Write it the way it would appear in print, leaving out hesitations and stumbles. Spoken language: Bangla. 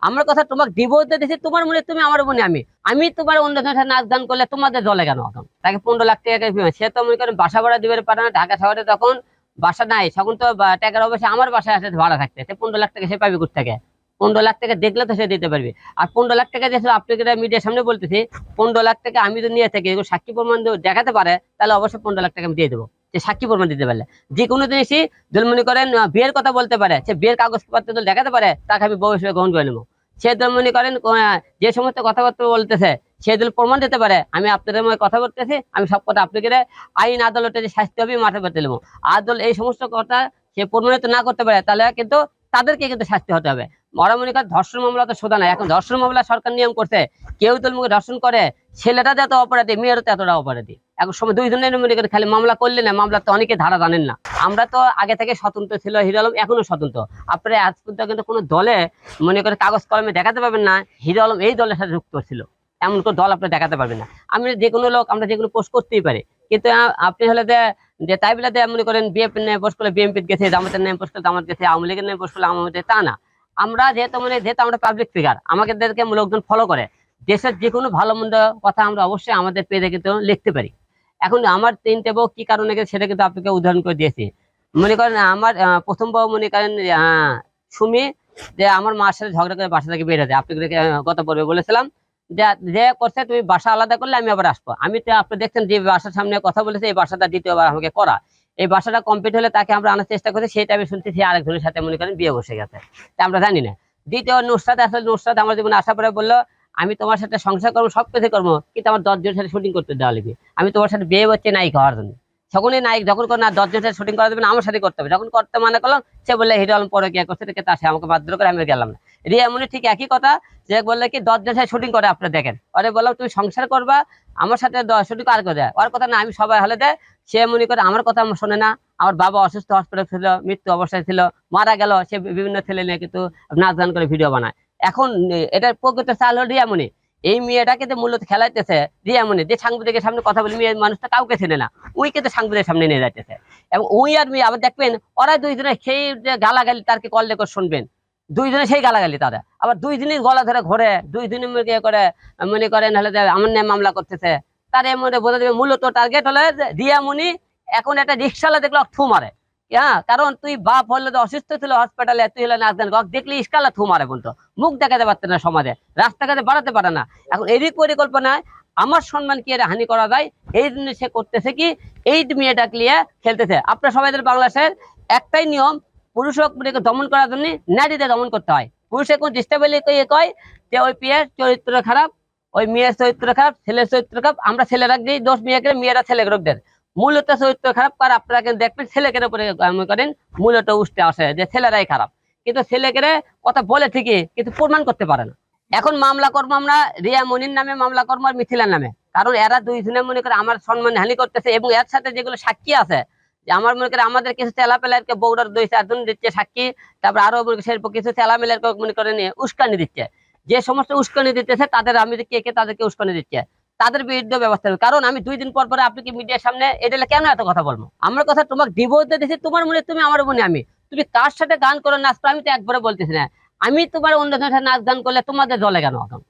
আমার কথা তোমাকে ডিভোর্স দিয়ে দিছি, তোমার মনে তুমি আমার মনে আমি, আমি তোমার অন্য জনের সাথে নাচ গান করলে তোমাদের দলে কেন এখন? তাকে 15 লাখ টাকা সে তো মনে করেন বাসা ভাড়া দিবে পারে না, ঢাকা শহরে তখন বাসা নাই, তখন তো টাকার অবশ্যই আমার বাসায় আসে ভাড়া থাকতে, সে 15 লাখ টাকা সে পাবে কোথা থেকে? 15 লাখ টাকা দেখলে তো সে দিতে পারবে। আর 15 লাখ টাকা যে আপনাকে মিডিয়ার সামনে বলতেছি, 15 লাখ টাকা আমি যদি নিয়ে থাকি এগুলো সাক্ষী প্রমাণ দেখাতে পারে, তাহলে অবশ্যই 15 লাখ টাকা আমি দিয়ে দেবো, যে সাক্ষী প্রমাণ দিতে পারলে। যে কোনো জিনিসই যদি মনে করেন বিয়ের কথা বলতে পারে, সে বিয়ের কাগজপত্র যদি দেখাতে পারে, তাকে আমি বউ হিসেবে গ্রহণ করে নেবো। সে যদি মনে করেন যে সমস্ত কথাবার্তা বলতেছে, সে যদি প্রমাণ দিতে পারে আমি আপনাদের মধ্যে কথা বলতেছি, আমি সব কথা আপনাকে আইন আদালতে যে শাস্তি হবে মাঠে পেতে নেবো। আদালত এই সমস্ত কথা সে প্রমাণিত না করতে পারে, তাহলে কিন্তু তাদেরকে কিন্তু শাস্তি হতে হবে। ওরা মনে করে ধর্ষণ মামলা তো সোজা নাই, এখন ধর্ষণ মামলা সরকার নিয়ম করছে, কেউ তো মুখে ধর্ষণ করে ছেলেটা যত অপরাধী, মেয়েরও তো এতটা অপরাধী। এখন সময় দুইজনের মনে করে খালি মামলা করলে না, মামলা তো অনেকে ধারা জানেন না। আমরা তো আগে থেকে স্বতন্ত্র ছিল, হিরো আলম এখনো স্বতন্ত্র। আপনারা আজ পর্যন্ত কিন্তু কোনো দলে মনে করে কাগজ কলমে দেখাতে পারবেন না হিরো আলম এই দলের সাথে যুক্ত ছিল, এমন কোনো দল আপনি দেখাতে পারবেন না। আমি যে কোনো লোক আমরা যে কোনো পোস্ট করতেই পারি, কিন্তু আপনি হলে যে তাই বলে মনে করেন বিএনপি নিয়ে পোস্ট করলে বিএনপি গেছে, জামাতের নামে পোস্ট করলে জামাত গেছে, আওয়ামী লীগের নামে পোস্ট করলে আওয়ামী লীগ, তা না। আমরা যেহেতু আমরা পাবলিক ফিগার, আমাদেরকে লোকজন ফলো করে, দেশের যে কোনো ভালো মন্দ কথা আমরা অবশ্যই আমাদের পেজে কিন্তু লিখতে পারি। এখন আমার 3টে বউ কি কারণে গেছে সেটা কিন্তু আপনাকে উদাহরণ করে দিয়েছি। মনে করেন আমার প্রথম বউ মনে করেন সুমি, যে আমার মার সাথে ঝগড়া করে বাসা থেকে বের হয়েছে, আপনাকে গত পর্বে বলেছিলাম যে যে করছে তুমি বাসা আলাদা করলে আমি আবার আসবো। আমি তো আপনি দেখছেন যে বাসার সামনে কথা বলেছে, এই বাসাটা দ্বিতীয়বার আমাকে করা, এই বাসাটা কমপ্লিট হলে তাকে আমরা আনার চেষ্টা করছি, সেই টাইমে শুনছি সে আরেকজনের সাথে মনে করেন বিয়ে বসে গেছে, তা আমরা জানি না। দ্বিতীয় নুসরাত, আসলে নুসরাত আমার জীবনে আসার পরে বললো আমি তোমার সাথে সংসার করবো, সব কিছু করবো, কিন্তু আমার 10 জনের সাথে শুটিং করতে দেওয়া লাগবে, আমি তোমার সাথে বিয়ে হচ্ছে নায়িক হওয়ার জন্য। তখনই নায়ক যখন করে না 10 জনের সাথে শুটিং করা দেবে না, আমার সাথে করতে হবে, যখন করতে মানে করলাম, সে বললে হিরো আলম পরে গিয়ে করছে, তা সে আমাকে বাধ্য করে আমি গেলাম না। রিয়া মনি ঠিক একই কথা, যে বললে কি 10 জনের সাথে শুটিং করে আপনি দেখেন, আরে বললাম তুমি সংসার করবা আমার সাথে শুটিং আর করে দেয়, ওর কথা না আমি সবাই হলে দেয়, সে মনে করে আমার কথা শোনে না। আমার বাবা অসুস্থ, হসপিটাল ছিল, মৃত্যু অবস্থায় ছিল, মারা গেল, সে বিভিন্ন ছেলে নিয়ে কিন্তু নাচ গান করে ভিডিও বানায়। এখন এটার প্রকৃত চাল হল রিয়ামণি, এই মেয়েটাকে যে মূলত খেলাইতেছে রিয়ামণি, যে সাংবাদিকের সামনে কথা বলি, মেয়ে মানুষটা কাউকে চেনে না, ওই কিন্তু সাংবাদিকের সামনে নিয়ে যাইতেছে। এবং ওই আর মেয়ে আবার দেখবেন ওরা দুইজনে সেই যে গালাগালি তারকে কল রেকর্ড শুনবেন, দুইজনে সেই গালাগালি তারা আবার দুইজনই গলা ধরে ঘরে, দুইজনে করে মনে করেন হলে যে আমার নামে মামলা করতেছে। তার এর মধ্যে বোঝা যাবে মূলত টার্গেট হলে রিয়ামণি এখন একটা রিক্সাওয়ালা দেখলো থু মারে। হ্যাঁ, কারণ তুই বাপ হলে তো অসুস্থ ছিল হসপিটালে, তুই হলে নাচগান দেখলি ইস্কালা থু মারে বলতো, মুখ দেখাতে পারতে না সমাজে, রাস্তাঘাটে বাড়াতে পারে না। এখন এরই পরিকল্পনায় আমার সম্মান কি হানি করা যায়, এই জন্য সে করতেছে কি এই মেয়েটাকে নিয়ে খেলতেছে। আপনার সবাইদের বাংলাদেশের একটাই নিয়ম, পুরুষ দমন করার জন্য নারীদের দমন করতে হয়। পুরুষে কোন ডিস্টার্বেলি কয় যে ওই মেয়ের চরিত্র খারাপ, ওই মেয়ের চরিত্র খারাপ, ছেলের চরিত্র খারাপ, আমরা ছেলেরা দিই দোষ মেয়েকে, মেয়েরা ছেলেকে দেন। মূলত চরিত্র খারাপ আর আপনারা কিন্তু দেখবেন ছেলেকের উপরে করেন মূলত উঠতে আসে যে ছেলেরাই খারাপ, কিন্তু ছেলেকে কথা বলে ঠিকই কিন্তু প্রমাণ করতে পারে না। এখন মামলা করবো আমরা রিয়া মনির নামে, মামলা করবো আর মিথিলার নামে, কারণ এরা দুইজনে মনে করে আমার সম্মান হানি করতেছে। এবং এর সাথে যেগুলো সাক্ষী আছে, যে আমার মনে করে আমাদের কিছু চেলাপেলারকে বৌড়ার 2-4 জন দিচ্ছে সাক্ষী, তারপর আরো কিছু চেলামেলারকে মনে করে নিয়ে উস্কানি দিচ্ছে। যে সমস্ত উস্কানি দিতেছে তাদের আমি কে তাদেরকে উস্কানি দিচ্ছে, তাদের বিরুদ্ধে ব্যবস্থা হবে। কারণ আমি 2 দিন পর পরে আপনি কি মিডিয়ার সামনে এটা কেন এত কথা বলবো? আমার কথা তোমাকে ডিভোর্স দিয়ে দিয়েছি, তোমার মনে তুমি আমার মনে আমি, তুমি কার সাথে গান করো নাচ করো আমি তো একবারে বলতেছি না, আমি তোমার অন্য জনের সাথে নাচ গান করলে তোমাদের দলে কেন এখন?